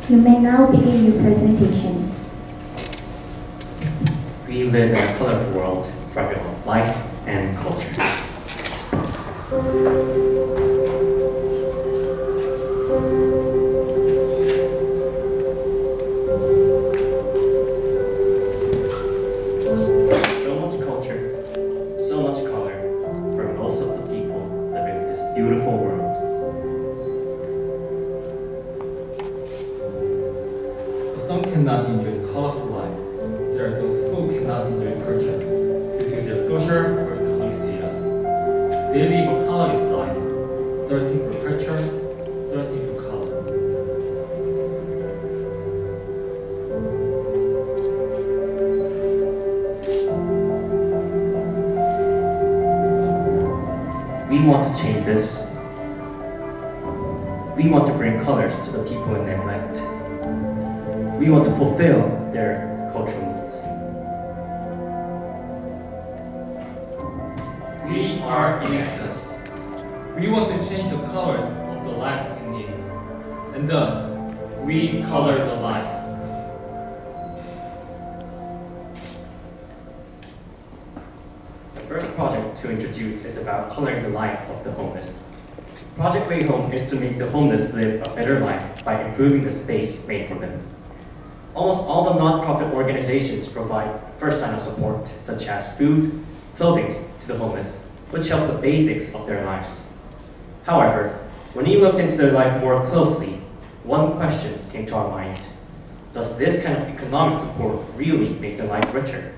You may now begin your presentation. We live in a colorful world, vibrant with life and culture. So much culture, so much color, for most of the people living in this beautiful world. Some cannot enjoy colorful life. There are those who cannot enjoy culture due to their social or economic status. They live a colorless life, thirsting for culture, thirsting for color. We want to change this. We want to bring colors to the people in neglect. We want to fulfill their cultural needs. We are enactors. We want to change the colors of the lives in need, and thus, we color the life. The first project to introduce is about coloring the life of the homeless. Project Way Home is to make the homeless live a better life by improving the space made for them. Almost all the non-profit organizations provide first line of support, such as food, clothing to the homeless, which helps the basics of their lives. However, when you looked into their life more closely, one question came to our mind. Does this kind of economic support really make their life richer?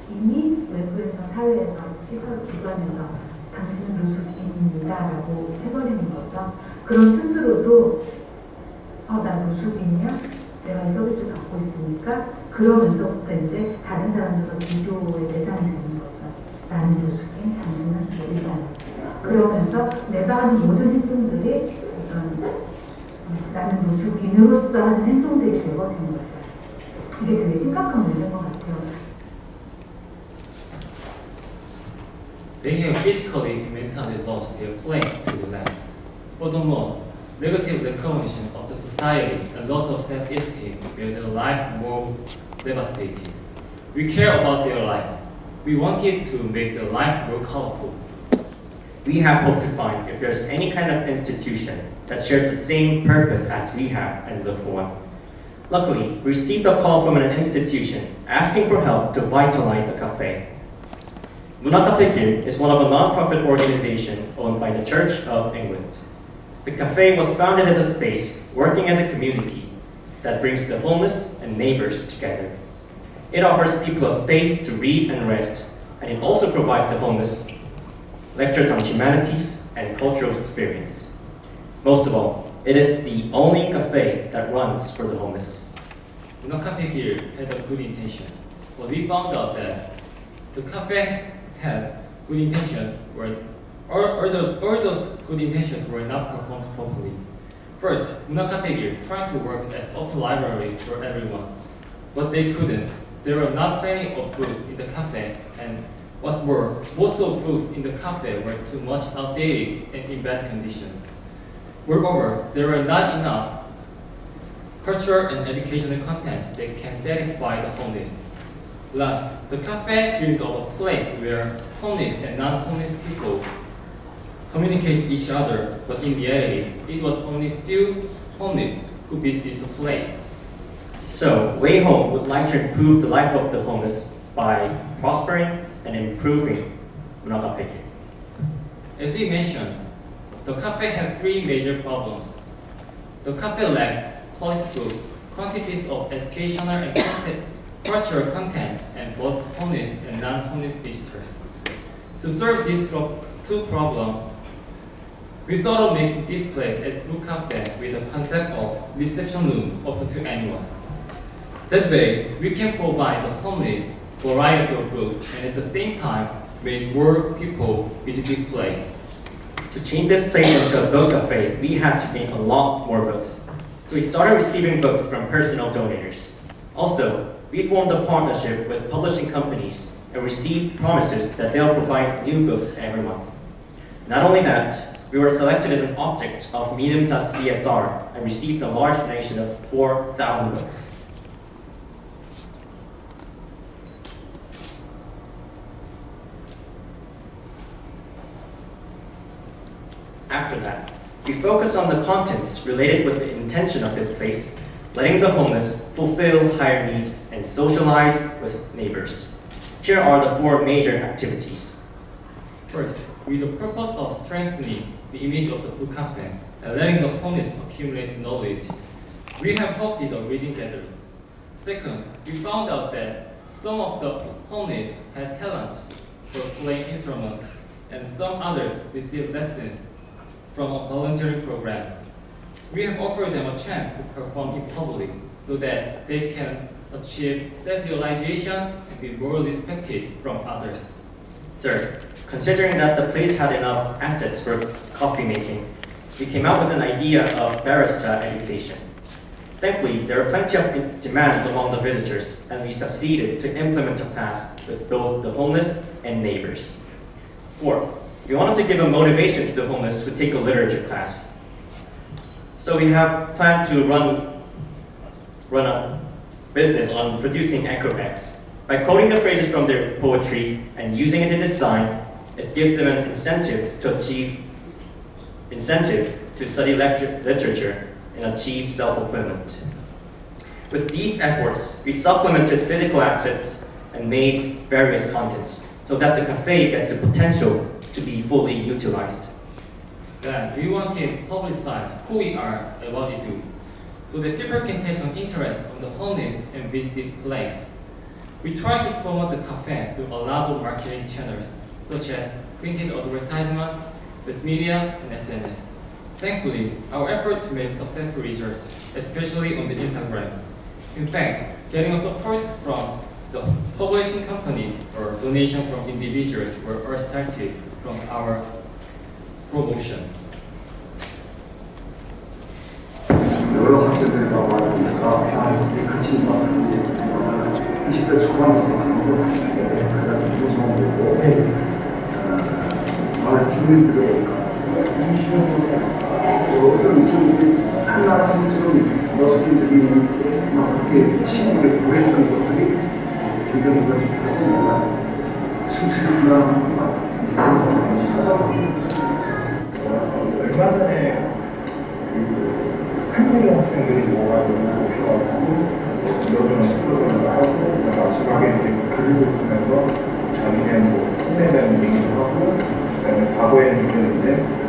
이미 외부에서 사회에서 시설 기관에서 당신은 노숙인입니다라고 해버리는 거죠. 그럼 스스로도 나 노숙인이야? 내가 이 서비스 받고 있으니까 그러면서부터 이제 다른 사람들과 비교의 대상이 되는 거죠. 나는 노숙인, 당신은 일반. 그러면서 내가 하는 모든 행동들이 어떤 나는 노숙인으로서 하는 행동들이 되어버리는 거죠. 이게 되게 심각한 문제인 것 같아요. They have physically and mentally lost their place to the lands. Furthermore, negative recognition of the society and loss of self-esteem made their life more devastating. We care about their life. We wanted to make their life more colorful. We have hoped to find if there's any kind of institution that shares the same purpose as we have and look for one. Luckily, we received a call from an institution asking for help to vitalize a cafe. 문화카페길 is one of a non-profit organization owned by the Church of England. The cafe was founded as a space working as a community that brings the homeless and neighbors together. It offers people a space to read and rest, and it also provides the homeless lectures on humanities and cultural experience. Most of all, it is the only cafe that runs for the homeless. Cafe here had a good intention, but we found out that the cafe had good intentions, all those good intentions were not performed properly. First, Cafe here tried to work as open library for everyone, but they couldn't. There were not plenty of books in the cafe, and what's more, most of the books in the cafe were too much outdated and in bad conditions. Moreover, there were not enough cultural and educational contents that can satisfy the homeless. Last, the cafe dreamed of a place where homeless and non-homeless people communicate with each other, but in reality, it was only few homeless who visited the place. So, Way Home would like to improve the life of the homeless by prospering and improving 문화카페. As we mentioned, the cafe had three major problems. The cafe lacked quality books, quantities of educational and cultural content, and both homeless and non-homeless visitors. To solve these two problems, we thought of making this place as book cafe with a concept of reception room open to anyone. That way, we can provide the homeless variety of books and at the same time make more people visit this place. To change this place into a book cafe, we had to make a lot more books. So we started receiving books from personal donors. Also, we formed a partnership with publishing companies and received promises that they'll provide new books every month. Not only that, we were selected as an object of medium-sized CSR and received a large donation of 4,000 books. After that, we focused on the contents related with the intention of this place, letting the homeless fulfill higher needs and socialize with neighbors. Here are the 4 major activities. First, with the purpose of strengthening the image of the book cafe and letting the homeless accumulate knowledge, we have hosted a reading gathering. Second, we found out that some of the homeless had talent for playing instruments and some others received lessons from a volunteering program. We have offered them a chance to perform in public so that they can achieve self-realization and be more respected from others. Third, considering that the place had enough assets for coffee making, we came up with an idea of barista education. Thankfully, there are plenty of demands among the visitors, and we succeeded to implement a class with both the homeless and neighbors. Fourth, we wanted to give a motivation to the homeless who take a literature class. So we have planned to run a business on producing echo bags. By quoting the phrases from their poetry and using it in design, it gives them an incentive to study literature and achieve self-fulfillment. With these efforts, we supplemented physical assets and made various contents so that the cafe gets the potential to be fully utilized. Then we wanted to publicize who we are and what we do, so that people can take an interest on the homeless and visit this place. We try to promote the cafe through a lot of marketing channels, such as printed advertisement, mass media, and SNS. Thankfully, our efforts made successful results, especially on the Instagram. In fact, getting support from the publishing companies or donation from individuals were all started from our promotions. 여러 학생들과 와보니까 같이 20대 초반부터 가장 무서운 거고 마을 주민들의 어떤 좀 한나라 성처럼 여성들이 막 그렇게 친구를 보냈던 것들이 굉장히 숨쉬구나 얼마 전에 한국인 학생들이 모아가지고 오셔가지고 이러저런 프로그램을 하고 마지막에 이제 글을 보면서 자기네 힘에 대한 얘기도 하고 그다음에 과거에는 이랬는데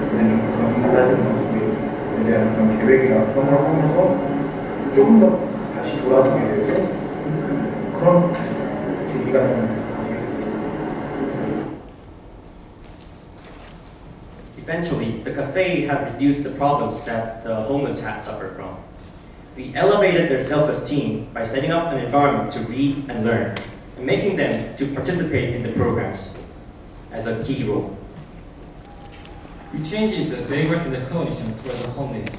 이제 좀 그런 달라진 모습에 대한 그런 계획이나 그런 걸 하면서 조금 더 다시 돌아보게 되고 그런 계기가 되는 Eventually, the cafe had reduced the problems that the homeless had suffered from. We elevated their self-esteem by setting up an environment to read and learn, and making them to participate in the programs as a key role. We changed the neighbors in the coalition toward the homeless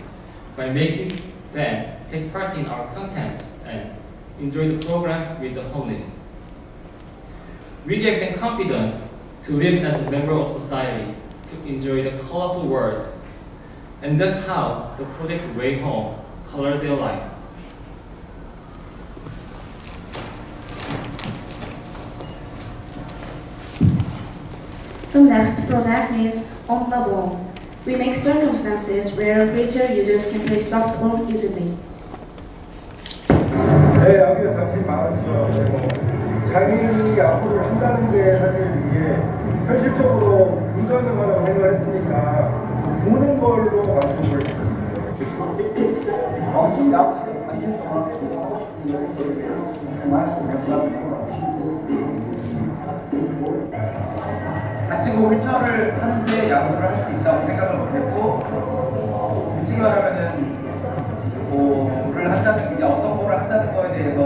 by making them take part in our content and enjoy the programs with the homeless. We gave them confidence to live as a member of society, to enjoy the colorful world, and that's how the project Way Home colored their life. The next project is On the Ball. We make circumstances where wheelchair users can play softball easily. 네, 여기가 잠시 많았죠. 자기이 앞으로 한다는 게 사실 이게 현실적으로 불가능하다고 생각을 했으니까 보는 걸로 만족을 했습니다. 다치고 휠체어를 하는데 야구를 할 수 있다고 생각을 못했고 솔직히 말하면은 뭐를 한다는 게 어떤 거를 한다는 거에 대해서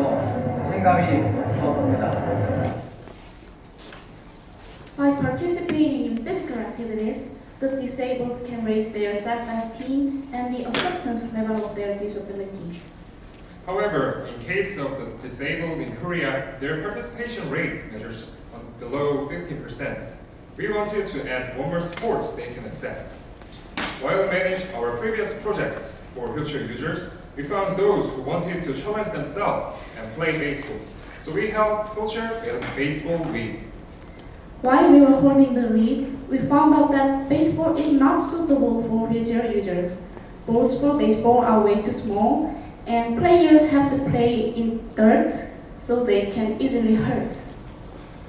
자신감이 없었습니다. By participating in physical activities, the disabled can raise their self-esteem and the acceptance level of their disability. However, in case of the disabled in Korea, their participation rate measures below 15%. We wanted to add one more sports they can access. While we managed our previous projects for future users, we found those who wanted to challenge themselves and play baseball. So we held Culture and Baseball League. While we were holding the league, we found out that baseball is not suitable for wheelchair users. Balls for baseball are way too small, and players have to play in dirt, so they can easily hurt.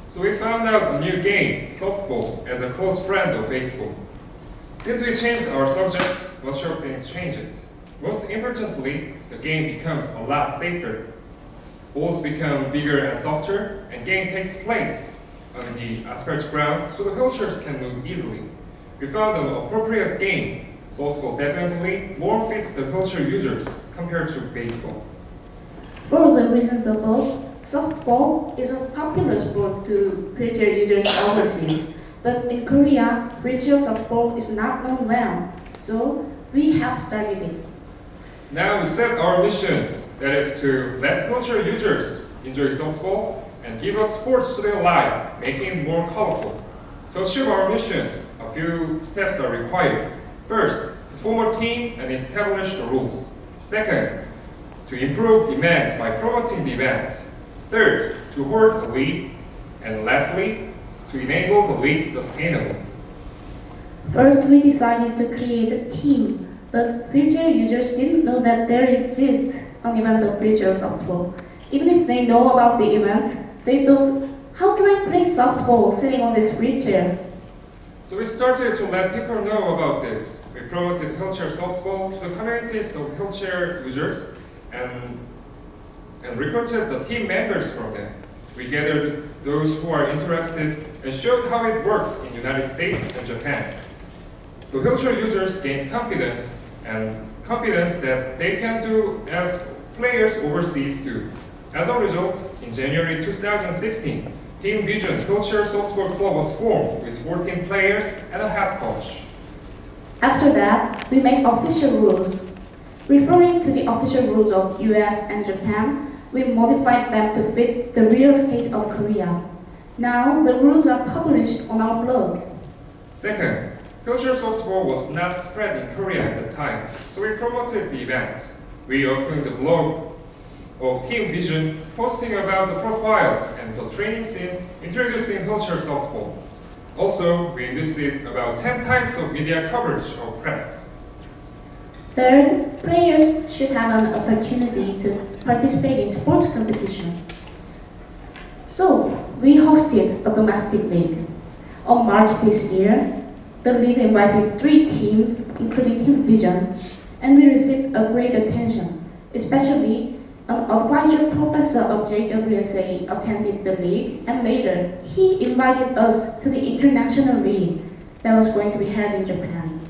So we found out a new game, softball, as a close friend of baseball. Since we changed our subject, much of things changed. Most importantly, the game becomes a lot safer. Balls become bigger and softer, and game takes place on the asphalt ground so the wheelchairs can move easily. We found an appropriate game. Softball definitely more fits the wheelchair users compared to baseball. For the reasons above, softball is a popular sport to wheelchair users overseas, but in Korea, wheelchair softball is not known well, so we have studied it. Now we set our missions, that is to let wheelchair users enjoy softball and give us sports to their life, making it more colorful. To achieve our missions, a few steps are required. First, to form a team and establish the rules. Second, to improve demands by promoting the event. Third, to hold a league. And lastly, to enable the league sustainable. First, we decided to create a team, but wheelchair users didn't know that there exists an event of wheelchair softball. Even if they know about the event, they thought, how can I play softball sitting on this wheelchair? So we started to let people know about this. We promoted wheelchair softball to the communities of wheelchair users and recruited the team members from them. We gathered those who are interested and showed how it works in the United States and Japan. The wheelchair users gained confidence that they can do as players overseas do. As a result, in January 2016, Team Vision Wheelchair Softball Club was formed with 14 players and a head coach. After that, we made official rules. Referring to the official rules of US and Japan, we modified them to fit the real state of Korea. Now, the rules are published on our blog. Second, wheelchair softball was not spread in Korea at the time, so we promoted the event. We opened the blog of Team Vision, posting about the profiles and the training scenes, introducing wheelchair softball. Also, we invested about 10 times of media coverage of press. Third, players should have an opportunity to participate in sports competition. So, we hosted a domestic league. On March this year, the league invited 3 teams, including Team Vision, and we received a great attention, especially an advisor professor of JWSA attended the league, and later he invited us to the international league that was going to be held in Japan.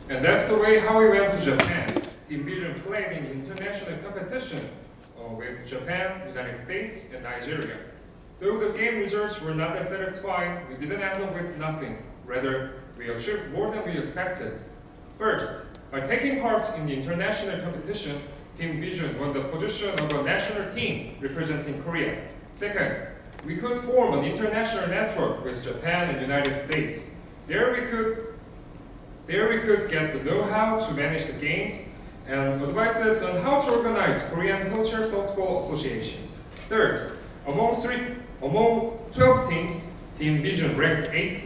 And that's the way how we went to Japan. Team Vision played in international competition with Japan, United States, and Nigeria. Though the game results were not that satisfying, we didn't end up with nothing. Rather, we achieved more than we expected. First, by taking part in the international competition, Team Vision won the position of a national team representing Korea. Second, we could form an international network with Japan and United States. There we could get the know-how to manage the games and advices on how to organize Korean Wheelchair Softball Association. Third, among 12 teams, Team Vision ranked 8th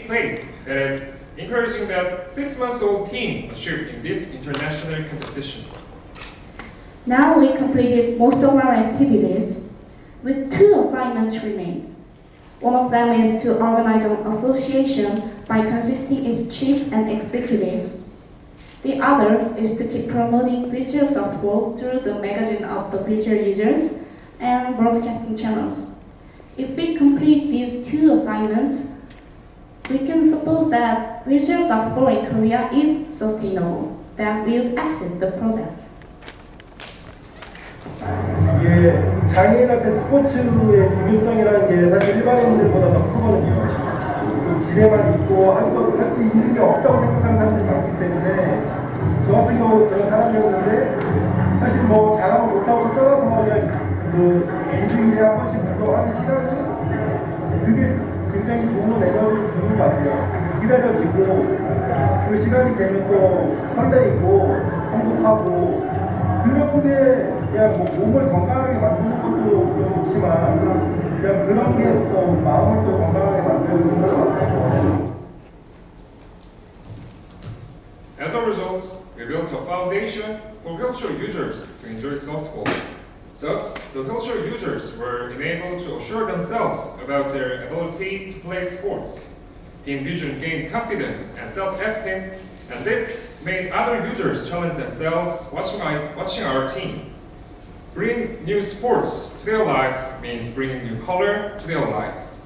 place. That is, encouraging that 6-month-old team achieved in this international competition. Now we completed most of our activities, with 2 assignments remain. One of them is to organize an association by consisting its chief and executives. The other is to keep promoting wheelchair softball through the magazine of the wheelchair users and broadcasting channels. If we complete these 2 assignments, we can suppose that wheelchair softball in Korea is sustainable. Then we would exit the project. 이게 장애인한테 스포츠의 중요성이라는 게 사실 일반인들보다 더 크거든요. 그 집에만 있고 할 수 있는 게 없다고 생각하는 사람들이 많기 때문에 저 같은 경우 그런 사람이었는데 사실 뭐 잘하고 못하고 떠나서 그냥 그 일주일에 한 번씩 운동하는 시간은 그게 굉장히 좋은 에너지를 주는 것 같아요. 기다려지고 시간이 되면 또 설레이고 행복하고 그런데 그냥 뭐 몸을 건강하게 만드는 것도 좋지만 그냥 그런 게 또 마음을 또 건강하게 만드는 것 같아요. As a result, we built a foundation for wheelchair users to enjoy softball. Thus, the wheelchair users were enabled to assure themselves about their ability to play sports. Team Vision gained confidence and self-esteem, and this made other users challenge themselves watching our team. Bringing new sports to their lives means bringing new color to their lives.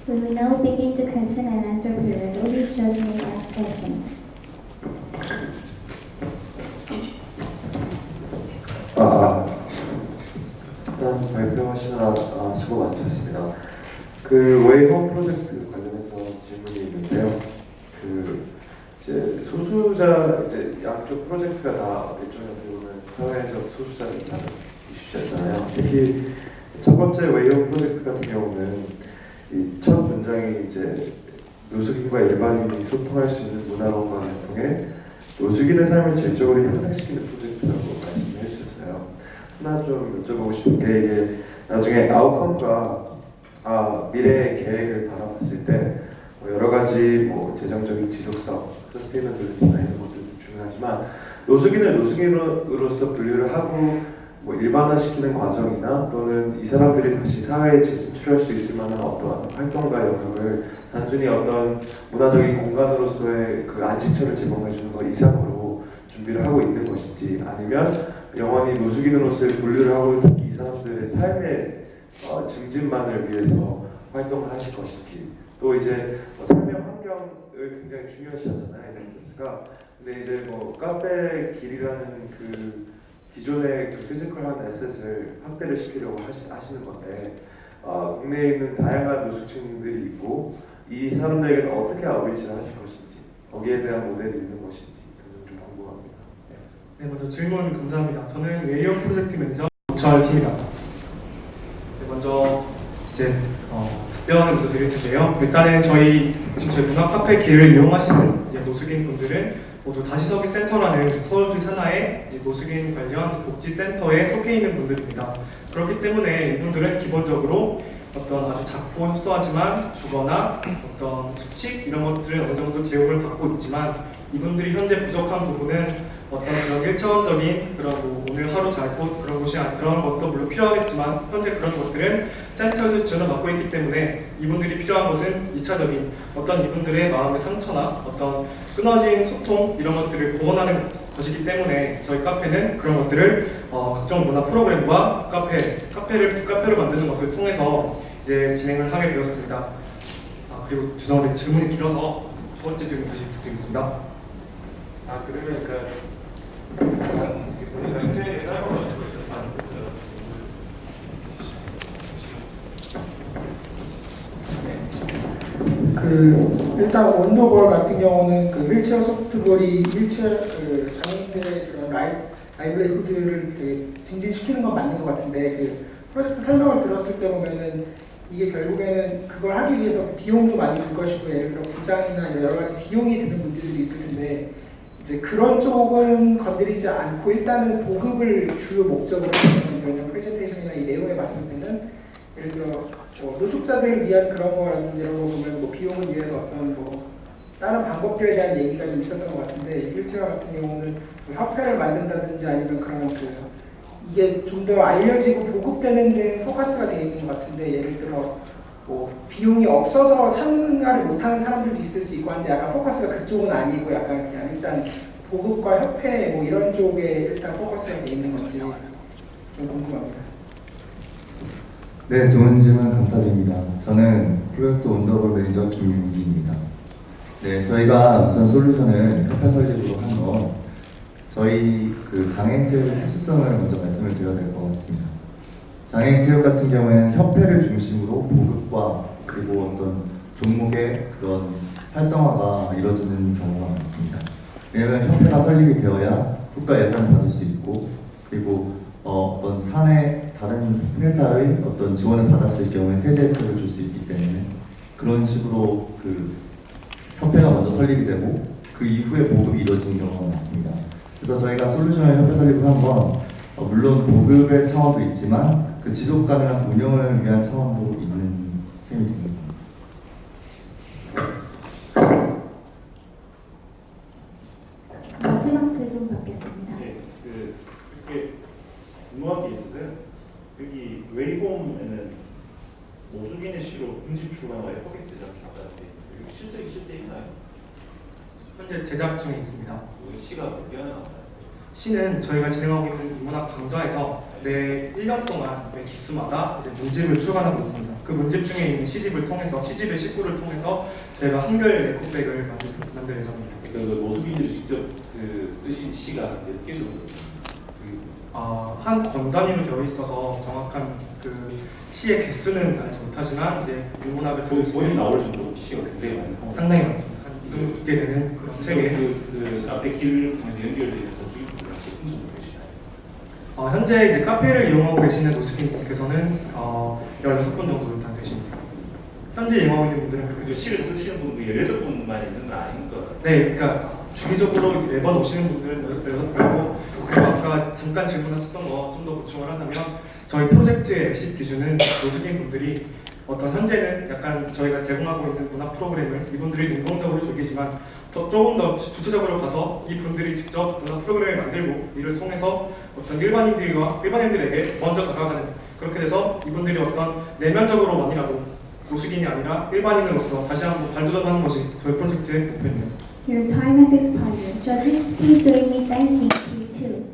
We will now begin the question and answer period. All the judges may ask questions. 일단 발표하시느라 수고 많으셨습니다. 그 웨이홈 프로젝트 관련해서 질문이 있는데요. 그 이제 소수자 이제 양쪽 프로젝트가 다 일종의 어떻게 보면 사회적 소수자가 있다는 이슈잖아요. 특히 첫 번째 웨이홈 프로젝트 같은 경우는 이 첫 문장이 이제 노숙인과 일반인이 소통할 수 있는 문화로만을 통해 노숙인의 삶을 질적으로 향상시키는 프로젝트라고 말씀해 주셨어요. 하나 좀 여쭤보고 싶은 게 이게 나중에 아웃컴과 미래의 계획을 바라봤을 때 뭐 여러 가지 뭐 재정적인 지속성, 서스테이너빌리티나 이런 것들도 중요하지만 노숙인을 노숙인으로서 분류를 하고 뭐 일반화시키는 과정이나 또는 이 사람들이 다시 사회에 재진출할 수 있을 만한 어떤 활동과 영역을 단순히 어떤 문화적인 공간으로서의 그 안식처를 제공해주는 것 이상으로 준비를 하고 있는 것인지, 아니면 영원히 노숙인으로서의 분류를 하고 있는 이 사람들의 삶의 증진만을 위해서 활동을 하실 것인지, 또 이제 삶의 환경을 굉장히 중요시하잖아요, NFS가. 근데 이제 뭐 카페 길이라는 그 기존의 그 피지컬한 에셋을 확대를 시키려고 하시는 건데 국내에 있는 다양한 노숙층들이 있고 이 사람들에게는 어떻게 아웃리치를 하실 것인지, 거기에 대한 모델이 있는 것인지 등등 좀 궁금합니다. 네, 먼저 질문 감사합니다. 저는 웨이홈 프로젝트 매니저 오철희입니다. 네, 먼저 이제 답변을 먼저 드릴 텐데요. 일단은 저희 문화 카페 길을 이용하시는 이제 노숙인 분들은 모두 다시서기 센터라는 서울시 산하의 노숙인 관련 복지센터에 속해 있는 분들입니다. 그렇기 때문에 이분들은 기본적으로 어떤 아주 작고 협소하지만 주거나 어떤 숙식 이런 것들은 어느 정도 제공을 받고 있지만, 이분들이 현재 부족한 부분은 어떤 그런 1차원적인 그런 뭐 오늘 하루 잘 곳 그런 곳이 그런 것도 물론 필요하겠지만, 현재 그런 것들은 센터에서 지원을 받고 있기 때문에 이분들이 필요한 것은 2차적인 어떤 이분들의 마음의 상처나 어떤 끊어진 소통 이런 것들을 보완하는 것이기 때문에 저희 카페는 그런 것들을 각종 문화 프로그램과 카페를 만드는 것을 통해서 이제 진행을 하게 되었습니다. 그리고 죄송한데 질문이 길어서 첫 번째 질문 다시 부탁드리겠습니다. 그러면 일단 원더볼 같은 경우는 그 휠체어 소프트볼이 휠체어 장애인들의 그런 라이브리후드를 되게 증진시키는 건 맞는 것 같은데, 그 프로젝트 설명을 들었을 때 보면은 이게 결국에는 그걸 하기 위해서 비용도 많이 들 것이고, 예를 들어 부장이나 여러 가지 비용이 드는 문제들이 있을 텐데, 이제 그런 쪽은 건드리지 않고 일단은 보급을 주요 목적으로 하는 프레젠테이션이나 이 내용에 봤을 때는, 예를 들어 노숙자들을 위한 그런 거라든지 이런 거 보면 뭐 비용을 위해서 어떤 뭐 다른 방법들에 대한 얘기가 좀 있었던 것 같은데, 이 휠체어 같은 경우는 뭐 협회를 만든다든지 아니면 그런 그 이게 좀 더 알려지고 보급되는 데 포커스가 되어 있는 것 같은데 예를 들어 뭐 비용이 없어서 참가를 못하는 사람들도 있을 수 있고 한데 약간 포커스가 그쪽은 아니고 약간 그냥 일단 보급과 협회 뭐 이런 쪽에 일단 포커스가 되어 있는 건지 좀 궁금합니다. 네, 좋은 질문 감사드립니다. 저는 프로젝트 원더볼 매니저 김윤기입니다. 네, 저희가 우선 솔루션을 협회 설립으로 한 건 저희 그 장애인 체육의 특수성을 먼저 말씀을 드려야 될 것 같습니다. 장애인 체육 같은 경우에는 협회를 중심으로 보급과 그리고 어떤 종목의 그런 활성화가 이루어지는 경우가 많습니다. 왜냐하면 협회가 설립이 되어야 국가 예산을 받을 수 있고 그리고 어떤 사내 다른 회사의 어떤 지원을 받았을 경우에 세제 혜택을 줄 수 있기 때문에 그런 식으로 그 협회가 먼저 설립이 되고 그 이후에 보급이 이루어지는 경우가 많습니다. 그래서 저희가 솔루션을 협회 설립을 한 건 물론 보급의 차원도 있지만 그 지속 가능한 운영을 위한 차원도 있는 셈이 됩니다. 마지막 질문 받겠습니다. 네, 이렇게 궁금한 게 있어서요. 여기 웨이홈에는 모수기내 시로 음식 출간과 포켓 제작이 나왔는데 여기 실제 있나요? 현재 제작 중에 있습니다. 시가 몇 개나 나와요? 시는 저희가 진행하고 있는 인문학 강좌에서 매 1년 동안 매 기수마다 이제 문집을 출간하고 있습니다. 그 문집 중에 있는 시집을 통해서 시집의 식구를 통해서 저희가 한글 레코백을 만들 예정입니다. 그 노숙인들이 직접 쓰신 시가 몇 개 정도? 한 권 단위로 되어 있어서 정확한 그 시의 개수는 알지 못하지만 이제 인문학을 본이 나올 정도로 시가 굉장히 많이 나옵니다. 상당히 많습니다. 한 이 정도 두께 되는 그런 책에 그 앞에 길을 통해서 연결되는 노숙인분들한테 어떤 정도 계시나요? 현재 이제 카페를 이용하고 계시는 노숙인분께서는 16분 정도 일단 되십니다. 현재 이용하고 있는 분들은 그 시를 쓰시는 분도 16분만 있는 건 아닌 것 같아요. 네, 그러니까 주기적으로 매번 오시는 분들은 16분이고 그리고 아까 잠깐 질문하셨던 거 좀 더 보충을 하자면 저희 프로젝트의 엑시 기준은 노숙인 분들이 어떤 현재는 약간 저희가 제공하고 있는 문화 프로그램을 이분들이 능동적으로 즐기지만 조금 더 구체적으로 가서 이분들이 직접 문화 프로그램을 만들고 이를 통해서 어떤 일반인들에게 먼저 다가가는 그렇게 돼서 이분들이 어떤 내면적으로만이라도 노숙인이 아니라 일반인으로서 다시 한번 발돋움하는 것이 저희 프로젝트의 목표입니다. Your time has expired. Judges, please join me thanking you too.